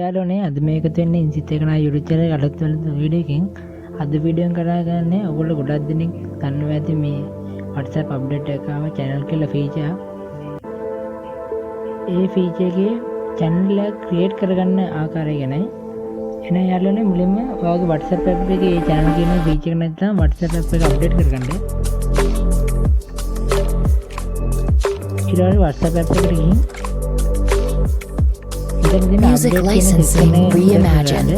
යාළුවනේ අද මේක තියෙන්නේ ඉන්සිත් එක්කනා YouTube channel එක අලුත් වෙන වීඩියෝ එකකින් අද වීඩියෝ එක කරගන්නේ ඔයගොල්ලෝ ගොඩක් දෙනෙක් දන්නවා ඇති මේ WhatsApp update එකක ආව channel කියලා feature. ඒ feature එකේ channel එක create කරගන්න ආකාරය ගැනයි. එහෙනම් යාළුවනේ මුලින්ම ඔයාගේ WhatsApp app එකේ මේ channel කියන feature එක නැත්නම් WhatsApp app එක update කරගන්න. ඊළඟට WhatsApp app එකට ගිහින් Music licensing reimagined.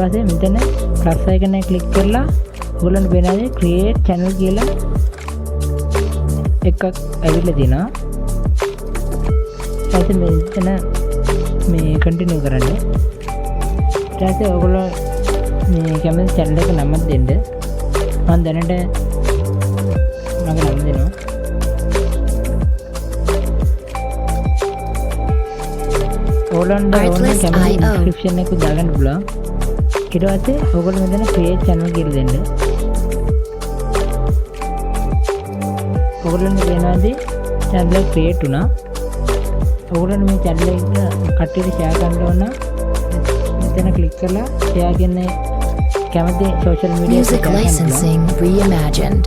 ඊට මෙතන plus icon එක click කරලා ඔයගොල්ලන්ට වෙනදී create channel කියලා එකක් ඇවිල්ලා තියෙනවා. ඊට මෙතන මේ continue කරන්න. ඊට පස්සේ ඔයගොල්ලෝ මේ කැමති channel එක නම දෙන්න. මම දැනට මගේ නම දෙනවා. ඔයගොල්ලන්ට ඕනේ කැමති description එක දාගන්න පුළුවන්. ඊට පස්සේ ඔයගොල්ලෝ මෙතන create channel කියලා දෙන්න. ඔයගොල්ලන්ට වෙනදී channel එක create වුණා. ඔයගොල්ලන්ට මේ channel එක කට්ටියට share කරන්න ඕන මෙතන click කරලා share කියන කැමති social media Music licensing reimagined.